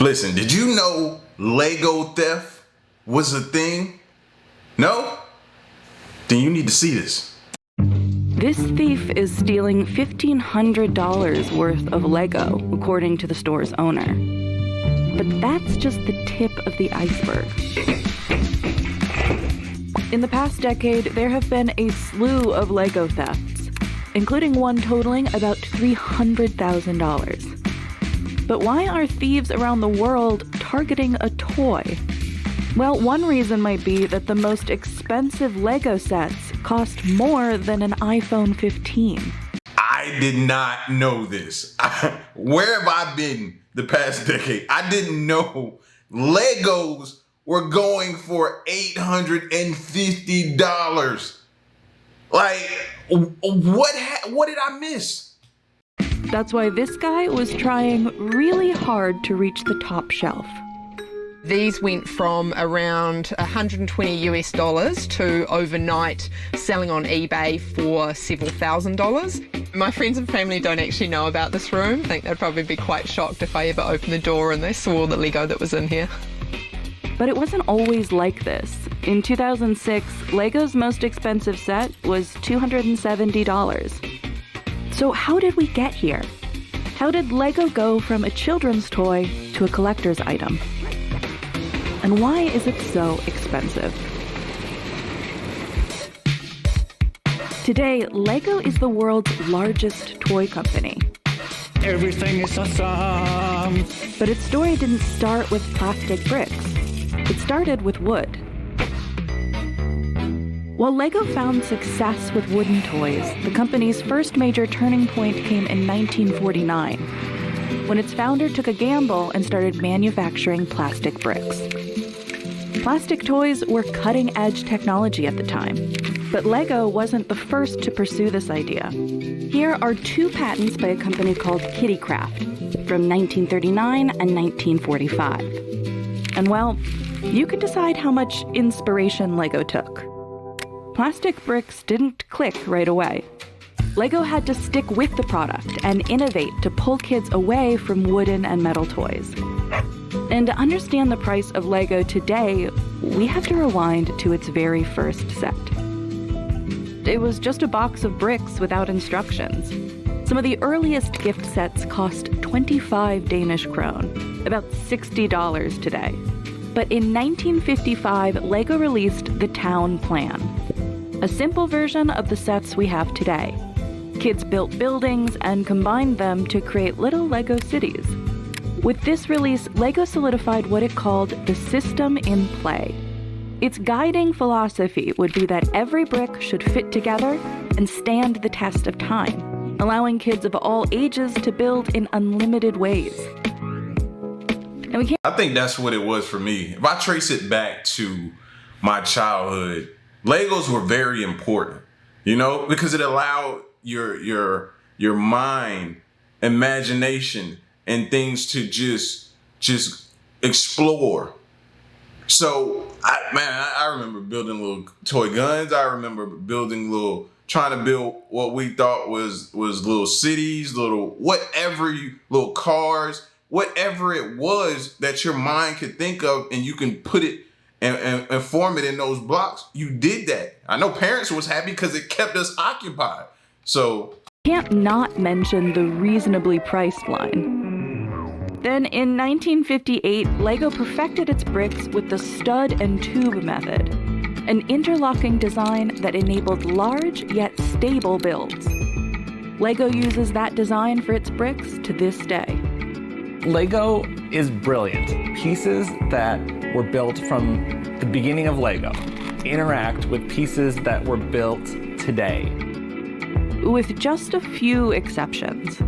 Listen, did you know Lego theft was a thing? No? Then you need to see this. This thief is stealing $1,500 worth of Lego, according to the store's owner. But that's just the tip of the iceberg. In the past decade, there have been a slew of Lego thefts, including one totaling about $300,000. But why are thieves around the world targeting a toy? Well, one reason might be that the most expensive Lego sets cost more than an iPhone 15. I did not know this. Where have I been the past decade? I didn't know Legos were going for $850. Like, what did I miss? That's why this guy was trying really hard to reach the top shelf. These went from around $120 to overnight selling on eBay for several $1,000s. My friends and family don't actually know about this room. I think they'd probably be quite shocked if I ever opened the door and they saw the Lego that was in here. But it wasn't always like this. In 2006, Lego's most expensive set was $270. So how did we get here? How did Lego go from a children's toy to a collector's item? And why is it so expensive? Today, Lego is the world's largest toy company. Everything is awesome. But its story didn't start with plastic bricks. It started with wood. While Lego found success with wooden toys, the company's first major turning point came in 1949, when its founder took a gamble and started manufacturing plastic bricks. Plastic toys were cutting-edge technology at the time, but Lego wasn't the first to pursue this idea. Here are two patents by a company called Kittycraft from 1939 and 1945. And well, you could decide how much inspiration Lego took. Plastic bricks didn't click right away. Lego had to stick with the product and innovate to pull kids away from wooden and metal toys. And to understand the price of Lego today, we have to rewind to its very first set. It was just a box of bricks without instructions. Some of the earliest gift sets cost 25 Danish krone, about $60 today. But in 1955, Lego released the Town Plan, a simple version of the sets we have today. Kids built buildings and combined them to create little Lego cities. With this release, Lego solidified what it called the system in play. Its guiding philosophy would be that every brick should fit together and stand the test of time, allowing kids of all ages to build in unlimited ways. I think that's what it was for me. If I trace it back to my childhood, Legos were very important, you know, because it allowed your mind, imagination, and things to just explore. So I remember building little toy guns. I remember trying to build what we thought was little cities, little cars, whatever it was that your mind could think of, and you can put it and form it in those blocks. You did that. I know parents was happy because it kept us occupied. So can't not mention the reasonably priced line. Then in 1958, Lego perfected its bricks with the stud and tube method, an interlocking design that enabled large yet stable builds. Lego uses that design for its bricks to this day. Lego is brilliant. Pieces that were built from the beginning of Lego interact with pieces that were built today. With just a few exceptions.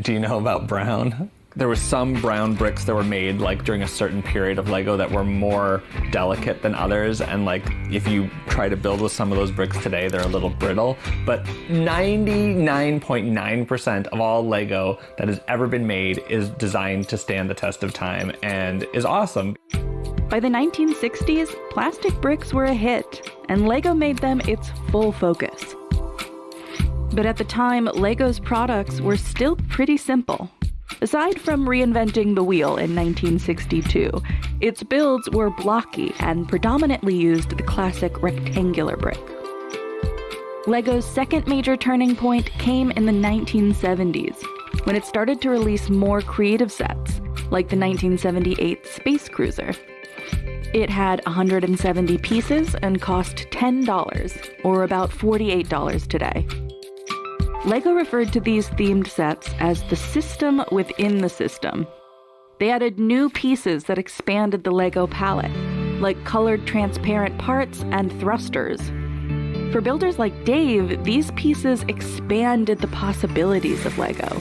Do you know about brown? There were some brown bricks that were made like during a certain period of Lego that were more delicate than others, and like if you try to build with some of those bricks today, they're a little brittle. But 99.9% of all Lego that has ever been made is designed to stand the test of time and is awesome. By the 1960s, plastic bricks were a hit, and Lego made them its full focus. But at the time, Lego's products were still pretty simple. Aside from reinventing the wheel in 1962, its builds were blocky and predominantly used the classic rectangular brick. LEGO's second major turning point came in the 1970s, when it started to release more creative sets, like the 1978 Space Cruiser. It had 170 pieces and cost $10, or about $48 today. LEGO referred to these themed sets as the system within the system. They added new pieces that expanded the LEGO palette, like colored transparent parts and thrusters. For builders like Dave, these pieces expanded the possibilities of LEGO.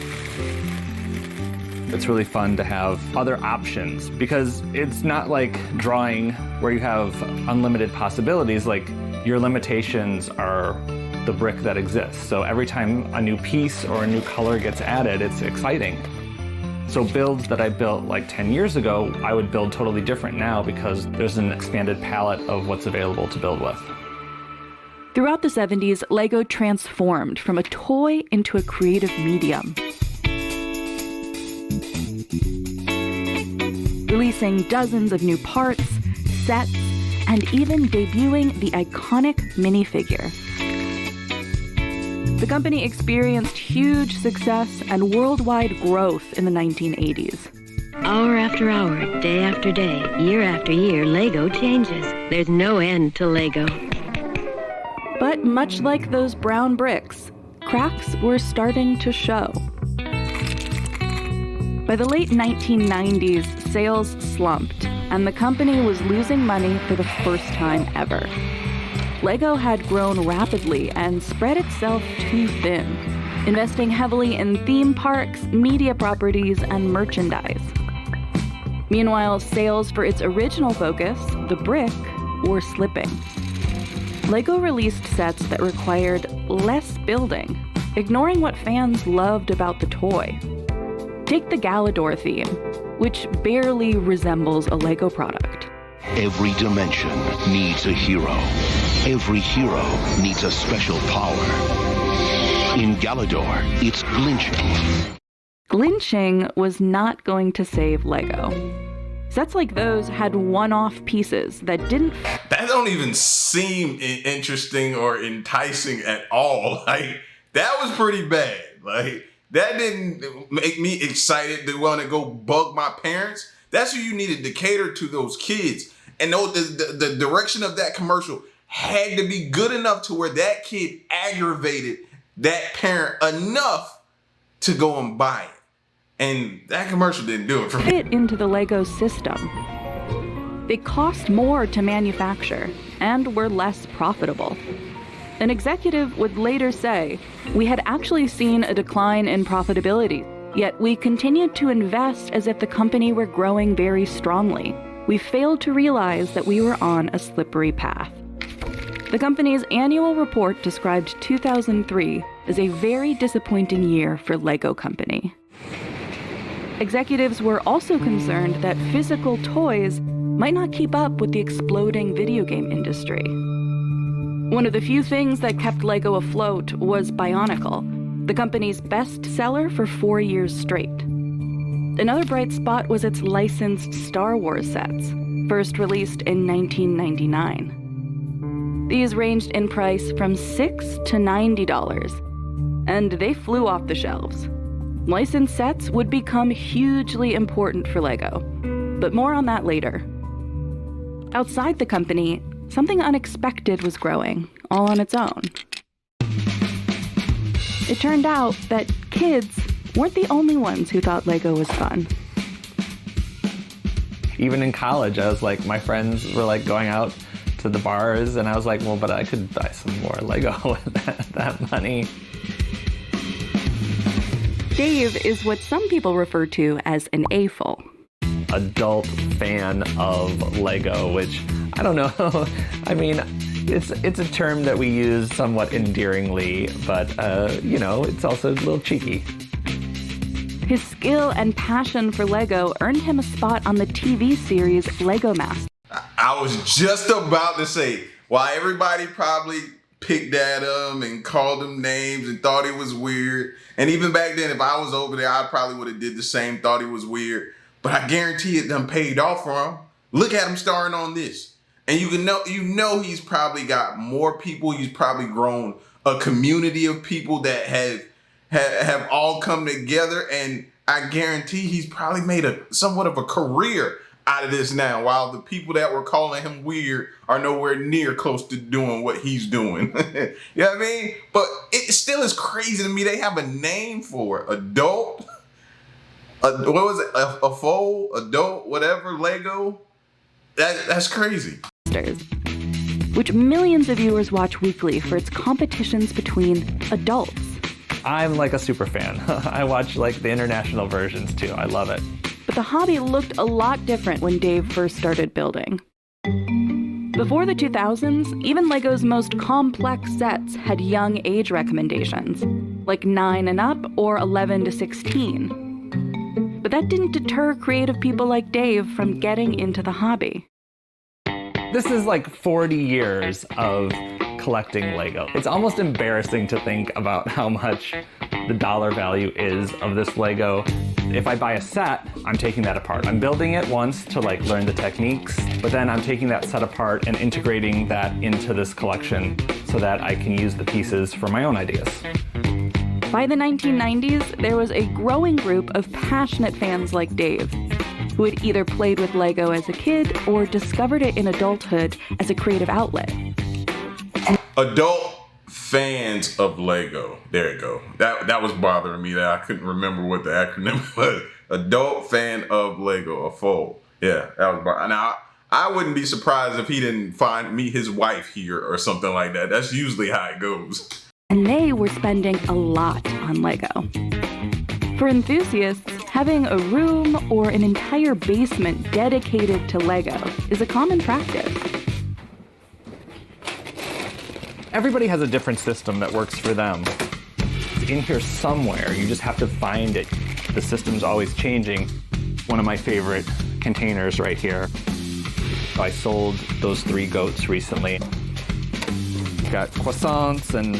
It's really fun to have other options because it's not like drawing where you have unlimited possibilities. Like, your limitations are the brick that exists. So every time a new piece or a new color gets added, it's exciting. So builds that I built like 10 years ago, I would build totally different now because there's an expanded palette of what's available to build with. Throughout the 70s, LEGO transformed from a toy into a creative medium. Releasing dozens of new parts, sets, and even debuting the iconic minifigure. The company experienced huge success and worldwide growth in the 1980s. Hour after hour, day after day, year after year, LEGO changes. There's no end to LEGO. But much like those brown bricks, cracks were starting to show. By the late 1990s, sales slumped, and the company was losing money for the first time ever. LEGO had grown rapidly and spread itself too thin, investing heavily in theme parks, media properties, and merchandise. Meanwhile, sales for its original focus, the brick, were slipping. LEGO released sets that required less building, ignoring what fans loved about the toy. Take the Galador theme, which barely resembles a LEGO product. Every dimension needs a hero. Every hero needs a special power. In Galador, it's glitching. Glitching was not going to save LEGO. Sets like those had one-off pieces that didn't... That don't even seem interesting or enticing at all. Like, that was pretty bad. Like, that didn't make me excited to want to go bug my parents. That's who you needed to cater to, those kids. And the direction of that commercial had to be good enough to where that kid aggravated that parent enough to go and buy it. And that commercial didn't do it for me. Fit into the LEGO system. They cost more to manufacture and were less profitable. An executive would later say, "We had actually seen a decline in profitability, yet we continued to invest as if the company were growing very strongly. We failed to realize that we were on a slippery path." The company's annual report described 2003 as a very disappointing year for LEGO Company. Executives were also concerned that physical toys might not keep up with the exploding video game industry. One of the few things that kept LEGO afloat was Bionicle, the company's best seller for 4 years straight. Another bright spot was its licensed Star Wars sets, first released in 1999. These ranged in price from $6 to $90, and they flew off the shelves. Licensed sets would become hugely important for LEGO, but more on that later. Outside the company, something unexpected was growing, all on its own. It turned out that kids weren't the only ones who thought LEGO was fun. Even in college, I was like, my friends were like going out to the bars, and I was like, well, but I could buy some more LEGO with that money. Dave is what some people refer to as an AFOL. Adult fan of LEGO, which, I don't know, I mean, it's a term that we use somewhat endearingly, but, it's also a little cheeky. His skill and passion for LEGO earned him a spot on the TV series LEGO Master. I was just about to say, while everybody probably picked at him and called him names and thought he was weird. And even back then, if I was over there, I probably would have did the same, thought he was weird. But I guarantee it done paid off for him. Look at him starring on this. And you know he's probably got more people. He's probably grown a community of people that have all come together. And I guarantee he's probably made somewhat of a career out of this now, while the people that were calling him weird are nowhere near close to doing what he's doing. You know what I mean? But it still is crazy to me. They have a name for it. Adult, what was it? A foal, adult, whatever, Lego. That's crazy. Which millions of viewers watch weekly for its competitions between adults. I'm like a super fan. I watch like the international versions too. I love it. But the hobby looked a lot different when Dave first started building. Before the 2000s, even Lego's most complex sets had young age recommendations, like 9 and up or 11 to 16. But that didn't deter creative people like Dave from getting into the hobby. This is like 40 years of collecting Lego. It's almost embarrassing to think about how much the dollar value is of this Lego. If I buy a set, I'm taking that apart. I'm building it once to like learn the techniques, but then I'm taking that set apart and integrating that into this collection so that I can use the pieces for my own ideas. By the 1990s, there was a growing group of passionate fans like Dave, who had either played with Lego as a kid or discovered it in adulthood as a creative outlet. Adult fans of Lego. There you go. That was bothering me that I couldn't remember what the acronym was. Adult fan of Lego, a foal. Yeah, that was bothering. Now, I wouldn't be surprised if he didn't meet his wife here or something like that. That's usually how it goes. And they were spending a lot on Lego. For enthusiasts, having a room or an entire basement dedicated to Lego is a common practice. Everybody has a different system that works for them. It's in here somewhere, you just have to find it. The system's always changing. One of my favorite containers right here. I sold those 3 goats recently. Got croissants and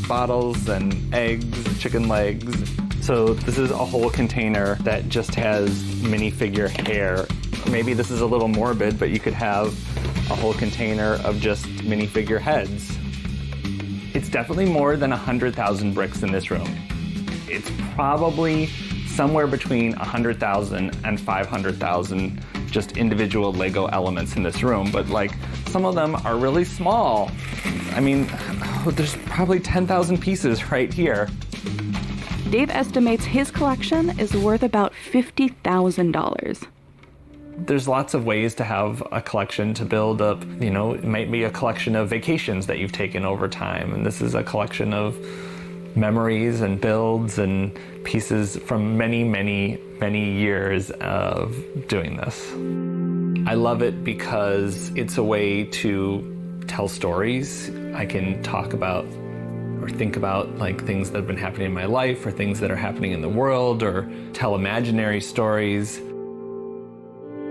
bottles and eggs, chicken legs. So this is a whole container that just has minifigure hair. Maybe this is a little morbid, but you could have a whole container of just minifigure heads. It's definitely more than 100,000 bricks in this room. It's probably somewhere between 100,000 and 500,000 just individual Lego elements in this room, but like some of them are really small. I mean, there's probably 10,000 pieces right here. Dave estimates his collection is worth about $50,000. There's lots of ways to have a collection to build up. You know, it might be a collection of vacations that you've taken over time, and this is a collection of memories and builds and pieces from many, many, many years of doing this. I love it because it's a way to tell stories. I can talk about or think about like things that have been happening in my life or things that are happening in the world or tell imaginary stories.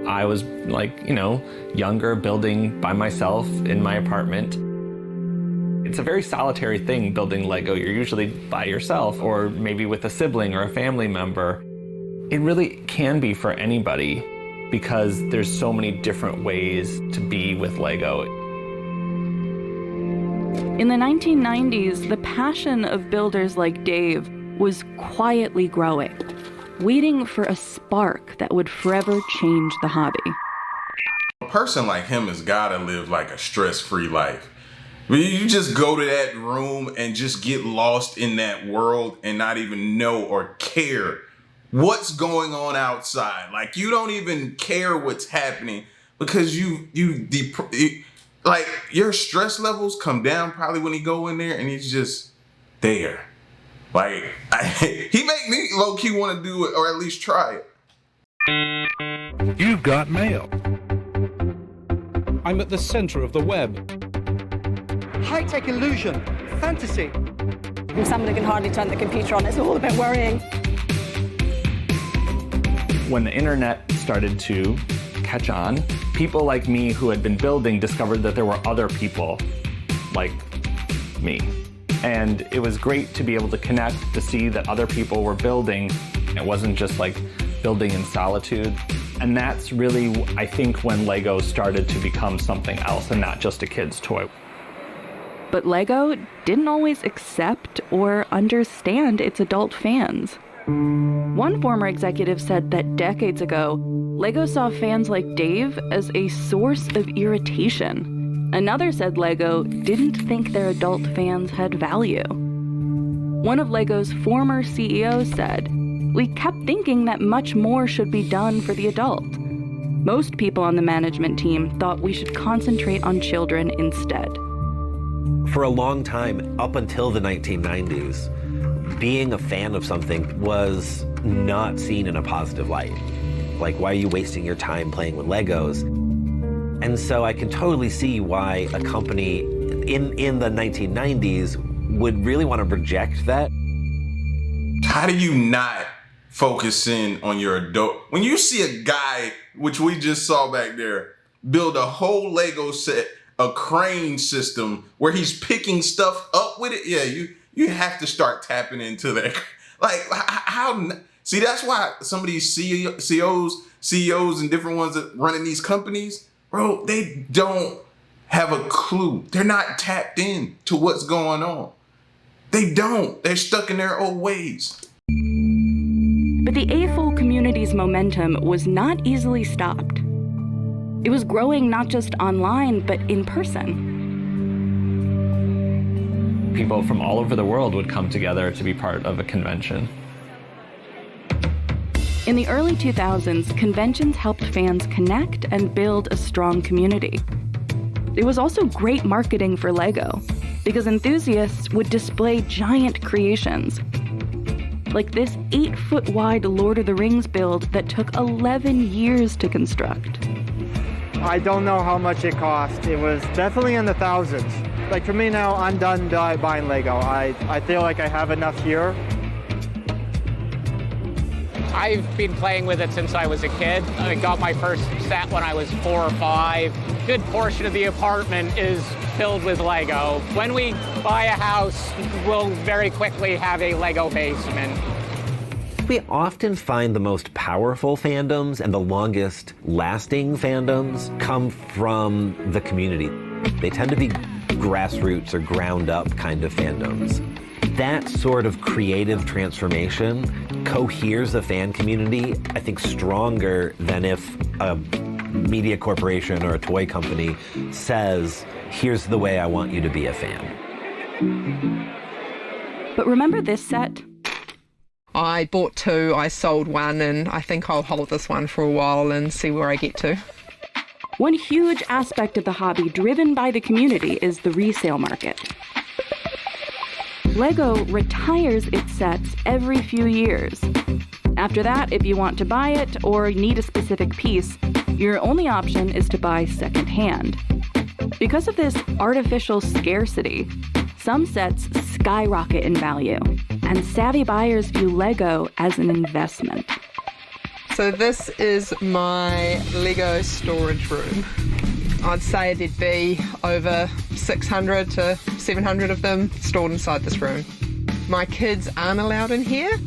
I was like, you know, younger, building by myself in my apartment. It's a very solitary thing, building Lego. You're usually by yourself or maybe with a sibling or a family member. It really can be for anybody because there's so many different ways to be with Lego. In the 1990s, the passion of builders like Dave was quietly growing, waiting for a spark that would forever change the hobby. A person like him has got to live like a stress-free life. I mean, you just go to that room and just get lost in that world and not even know or care what's going on outside. Like you don't even care what's happening because like your stress levels come down probably when you go in there and he's just there. Like, he made me low-key want to do it, or at least try it. You've got mail. I'm at the center of the web. High-tech illusion, fantasy. Somebody can hardly turn the computer on, it's all a bit worrying. When the internet started to catch on, people like me who had been building discovered that there were other people like me. And it was great to be able to connect, to see that other people were building. It wasn't just like building in solitude. And that's really, I think, when Lego started to become something else and not just a kid's toy. But Lego didn't always accept or understand its adult fans. One former executive said that decades ago, Lego saw fans like Dave as a source of irritation. Another said Lego didn't think their adult fans had value. One of Lego's former CEOs said, "We kept thinking that much more should be done for the adult. Most people on the management team thought we should concentrate on children instead." For a long time, up until the 1990s, being a fan of something was not seen in a positive light. Like, why are you wasting your time playing with Legos? And so I can totally see why a company in the 1990s would really want to reject that. How do you not focus in on your adult? When you see a guy, which we just saw back there, build a whole Lego set, a crane system where he's picking stuff up with it, yeah, you have to start tapping into that. Like, how? See, that's why some of these CEOs and different ones that running these companies, bro, they don't have a clue. They're not tapped in to what's going on. They don't. They're stuck in their old ways. But the AFOL community's momentum was not easily stopped. It was growing not just online, but in person. People from all over the world would come together to be part of a convention. In the early 2000s, conventions helped fans connect and build a strong community. It was also great marketing for Lego, because enthusiasts would display giant creations, like this 8-foot-wide Lord of the Rings build that took 11 years to construct. I don't know how much it cost. It was definitely in the thousands. Like, for me now, I'm done buying Lego. I feel like I have enough here. I've been playing with it since I was a kid. I got my first set when I was 4 or 5. Good portion of the apartment is filled with Lego. When we buy a house, we'll very quickly have a Lego basement. We often find the most powerful fandoms and the longest lasting fandoms come from the community. They tend to be grassroots or ground up kind of fandoms. That sort of creative transformation coheres the fan community, I think, stronger than if a media corporation or a toy company says, here's the way I want you to be a fan. But remember this set? I bought 2, I sold 1, and I think I'll hold this one for a while and see where I get to. One huge aspect of the hobby driven by the community is the resale market. Lego retires its sets every few years. After that, if you want to buy it or need a specific piece, your only option is to buy secondhand. Because of this artificial scarcity, some sets skyrocket in value, and savvy buyers view Lego as an investment. So this is my Lego storage room. I'd say there'd be over 600 to 700 of them stored inside this room. My kids aren't allowed in here.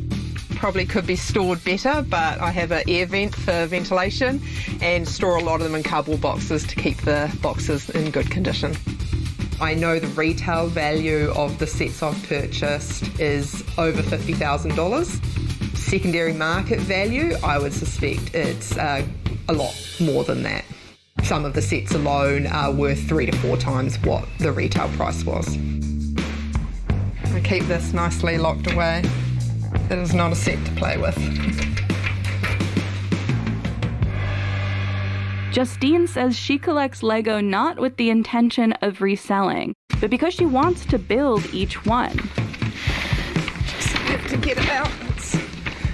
Probably could be stored better, but I have an air vent for ventilation and store a lot of them in cardboard boxes to keep the boxes in good condition. I know the retail value of the sets I've purchased is over $50,000. Secondary market value, I would suspect it's a lot more than that. Some of the sets alone are worth 3 to 4 times what the retail price was. I keep this nicely locked away. It is not a set to play with. Justine says she collects Lego not with the intention of reselling, but because she wants to build each one. Just have to get it out.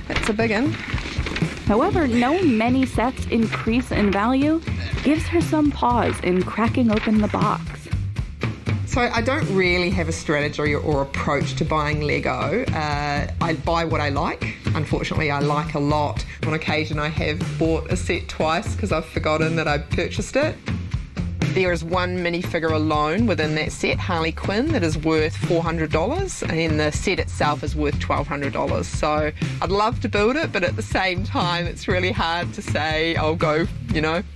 It's a big one. However, knowing many sets increase in value gives her some pause in cracking open the box. So I don't really have a strategy or approach to buying Lego. I buy what I like. Unfortunately, I like a lot. On occasion, I have bought a set twice because I've forgotten that I purchased it. There is one minifigure alone within that set, Harley Quinn, that is worth $400, and the set itself is worth $1,200. So I'd love to build it, but at the same time, it's really hard to say I'll go,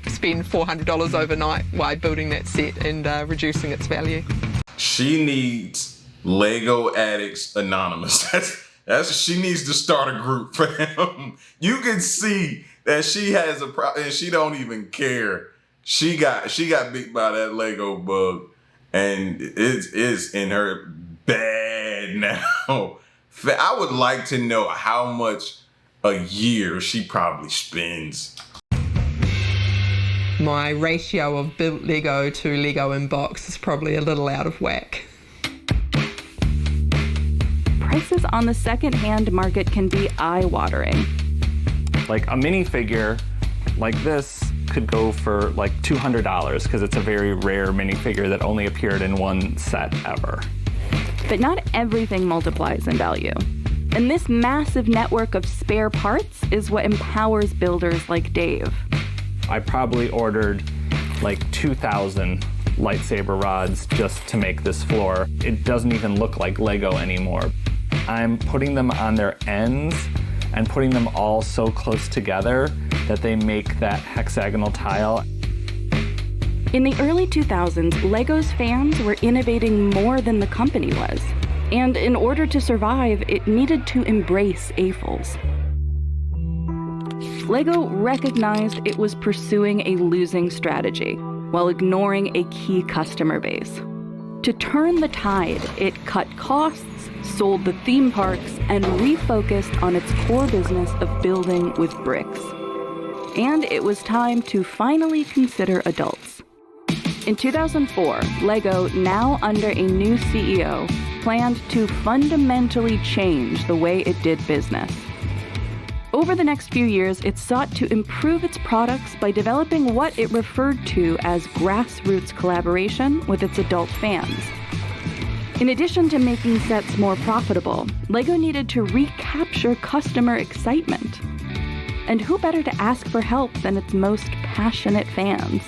spend $400 overnight while building that set and reducing its value. She needs Lego Addicts Anonymous. She needs to start a group for him. You can see that she has a problem, and she don't even care. She got bit by that Lego bug, and it's in her bad now. I would like to know how much a year she probably spends. My ratio of built Lego to Lego in box is probably a little out of whack. Prices on the second-hand market can be eye-watering. Like a minifigure like this could go for like $200 because it's a very rare minifigure that only appeared in one set ever. But not everything multiplies in value. And this massive network of spare parts is what empowers builders like Dave. I probably ordered like 2,000 lightsaber rods just to make this floor. It doesn't even look like Lego anymore. I'm putting them on their ends and putting them all so close together that they make that hexagonal tile. In the early 2000s, Lego's fans were innovating more than the company was. And in order to survive, it needed to embrace AFOLs. Lego recognized it was pursuing a losing strategy while ignoring a key customer base. To turn the tide, it cut costs, sold the theme parks, and refocused on its core business of building with bricks. And it was time to finally consider adults. In 2004, Lego, now under a new CEO, planned to fundamentally change the way it did business. Over the next few years, it sought to improve its products by developing what it referred to as grassroots collaboration with its adult fans. In addition to making sets more profitable, Lego needed to recapture customer excitement. And who better to ask for help than its most passionate fans?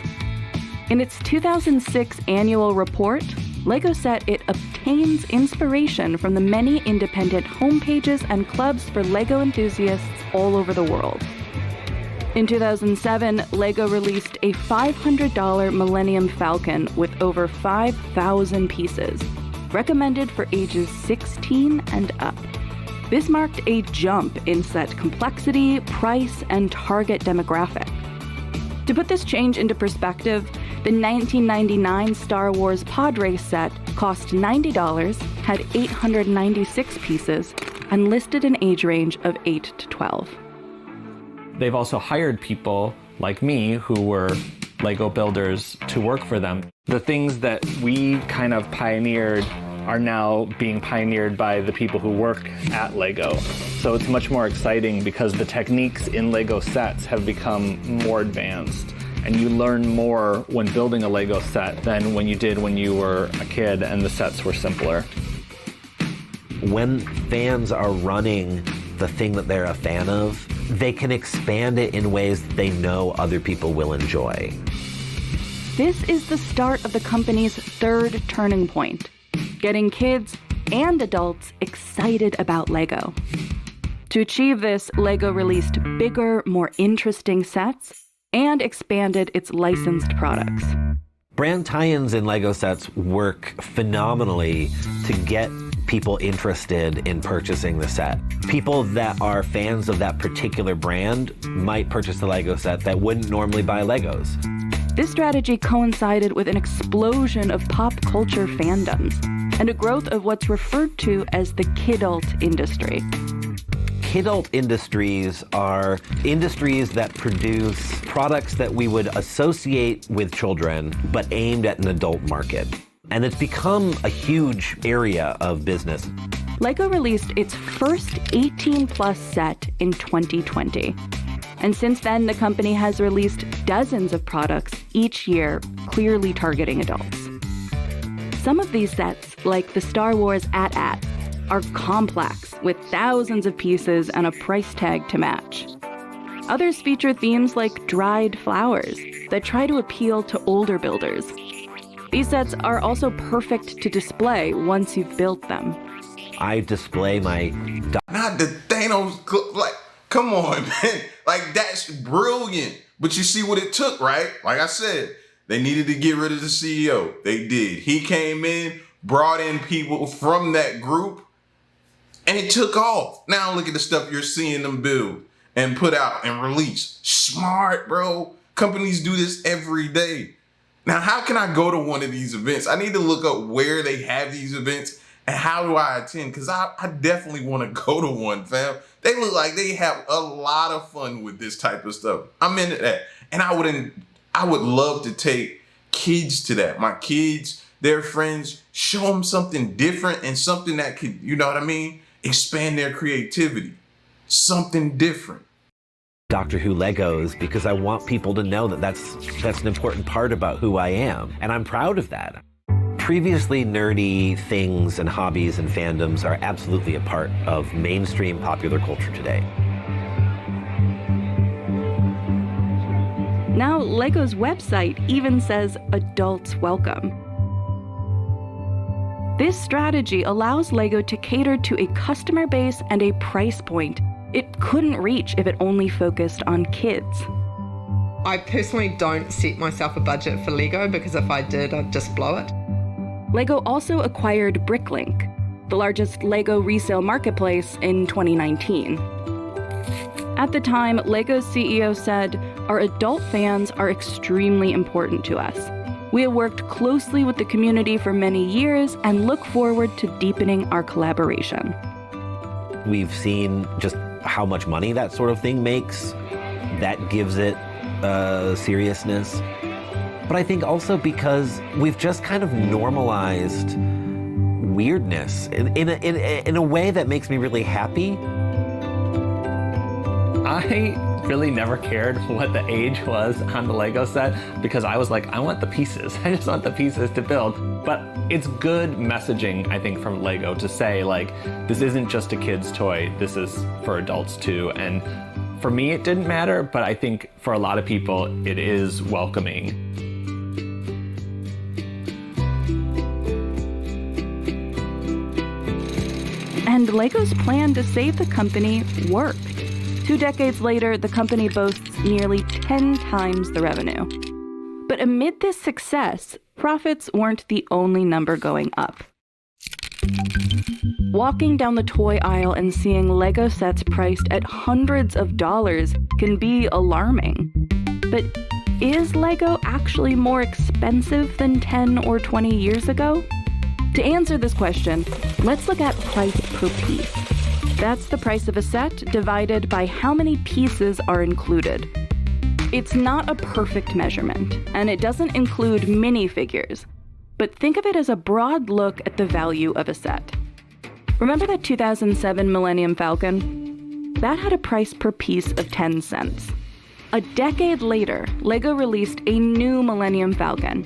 In its 2006 annual report, Lego said it obtains inspiration from the many independent homepages and clubs for Lego enthusiasts all over the world. In 2007, Lego released a $500 Millennium Falcon with over 5,000 pieces, recommended for ages 16 and up. This marked a jump in set complexity, price, and target demographic. To put this change into perspective, the 1999 Star Wars pod race set cost $90, had 896 pieces, and listed an age range of 8 to 12. They've also hired people like me who were Lego builders to work for them. The things that we kind of pioneered are now being pioneered by the people who work at Lego. So it's much more exciting because the techniques in Lego sets have become more advanced. And you learn more when building a Lego set than when you did when you were a kid and the sets were simpler. When fans are running the thing that they're a fan of, they can expand it in ways that they know other people will enjoy. This is the start of the company's third turning point, getting kids and adults excited about Lego. To achieve this, Lego released bigger, more interesting sets and expanded its licensed products. Brand tie-ins in Lego sets work phenomenally to get people interested in purchasing the set. People that are fans of that particular brand might purchase the Lego set that wouldn't normally buy Legos. This strategy coincided with an explosion of pop culture fandoms and a growth of what's referred to as the kidult industry. Kidult industries are industries that produce products that we would associate with children, but aimed at an adult market. And it's become a huge area of business. Lego released its first 18-plus set in 2020. And since then, the company has released dozens of products each year, clearly targeting adults. Some of these sets, like the Star Wars AT-AT, are complex, with thousands of pieces and a price tag to match. Others feature themes like dried flowers that try to appeal to older builders. These sets are also perfect to display once you've built them. I display my... Not the Thanos, like, come on, man. Like, that's brilliant. But you see what it took, right? Like I said, they needed to get rid of the CEO. They did. He came in, brought in people from that group, and it took off. Now look at the stuff you're seeing them build and put out and release. Smart, bro. Companies do this every day. Now, how can I go to one of these events? I need to look up where they have these events and how do I attend? Because I definitely want to go to one, fam. They look like they have a lot of fun with this type of stuff. I'm into that. And I would love to take kids to that. My kids, their friends, show them something different and something that could, you know what I mean, expand their creativity. Something different. Doctor Who Legos, because I want people to know that that's an important part about who I am. And I'm proud of that. Previously nerdy things and hobbies and fandoms are absolutely a part of mainstream popular culture today. Now, LEGO's website even says adults welcome. This strategy allows LEGO to cater to a customer base and a price point it couldn't reach if it only focused on kids. I personally don't set myself a budget for LEGO because if I did, I'd just blow it. LEGO also acquired Bricklink, the largest LEGO resale marketplace, in 2019. At the time, LEGO's CEO said, "Our adult fans are extremely important to us. We have worked closely with the community for many years and look forward to deepening our collaboration." We've seen just how much money that sort of thing makes. That gives it seriousness. But I think also because we've just kind of normalized weirdness in a way that makes me really happy. I really never cared what the age was on the Lego set because I was like, I want the pieces. I just want the pieces to build. But it's good messaging, I think, from Lego to say, like, this isn't just a kid's toy. This is for adults too. And for me, it didn't matter, but I think for a lot of people, it is welcoming. And LEGO's plan to save the company worked. 2 decades later, the company boasts nearly 10 times the revenue. But amid this success, profits weren't the only number going up. Walking down the toy aisle and seeing LEGO sets priced at hundreds of dollars can be alarming. But is LEGO actually more expensive than 10 or 20 years ago? To answer this question, let's look at price per piece. That's the price of a set divided by how many pieces are included. It's not a perfect measurement, and it doesn't include minifigures, but think of it as a broad look at the value of a set. Remember that 2007 Millennium Falcon? That had a price per piece of 10 cents. A decade later, LEGO released a new Millennium Falcon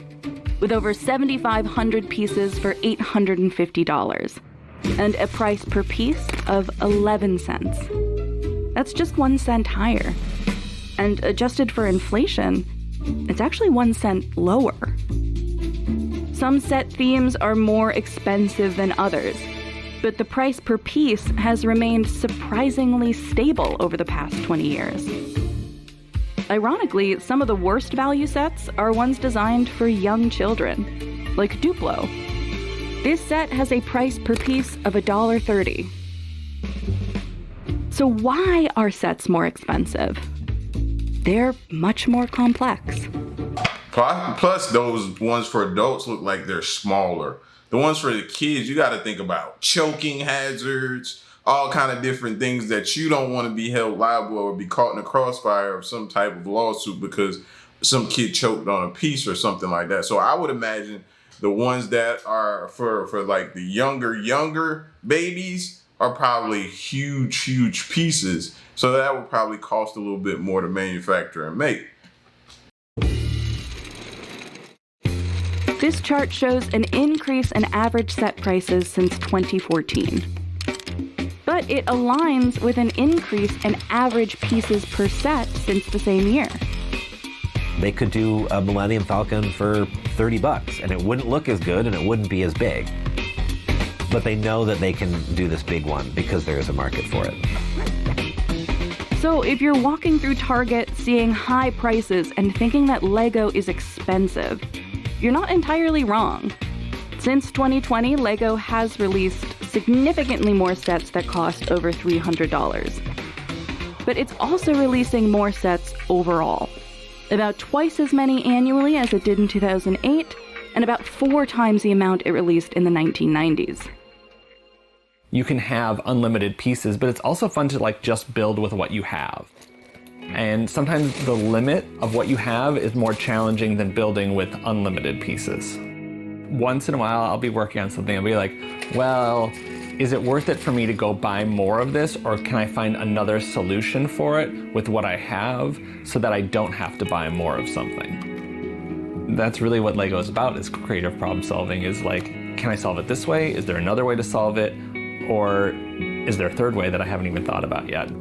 with over 7,500 pieces for $850. And a price per piece of 11 cents. That's just 1 cent higher. And adjusted for inflation, it's actually 1 cent lower. Some set themes are more expensive than others, but the price per piece has remained surprisingly stable over the past 20 years. Ironically, some of the worst value sets are ones designed for young children, like Duplo. This set has a price per piece of $1.30. So why are sets more expensive? They're much more complex. Plus, those ones for adults look like they're smaller. The ones for the kids, you got to think about choking hazards, all kind of different things that you don't want to be held liable or be caught in a crossfire of some type of lawsuit because some kid choked on a piece or something like that. So I would imagine the ones that are for like the younger babies are probably huge pieces. So that would probably cost a little bit more to manufacture and make. This chart shows an increase in average set prices since 2014. But but it aligns with an increase in average pieces per set since the same year. They could do a Millennium Falcon for $30 and it wouldn't look as good and it wouldn't be as big. But they know that they can do this big one because there is a market for it. So if you're walking through Target seeing high prices and thinking that Lego is expensive, you're not entirely wrong. Since 2020, Lego has released significantly more sets that cost over $300. But it's also releasing more sets overall. About twice as many annually as it did in 2008, and about 4 times the amount it released in the 1990s. You can have unlimited pieces, but it's also fun to like just build with what you have. And sometimes the limit of what you have is more challenging than building with unlimited pieces. Once in a while, I'll be working on something and be like, well, is it worth it for me to go buy more of this, or can I find another solution for it with what I have so that I don't have to buy more of something? That's really what Lego is about, is creative problem solving, is like, can I solve it this way? Is there another way to solve it? Or is there a third way that I haven't even thought about yet?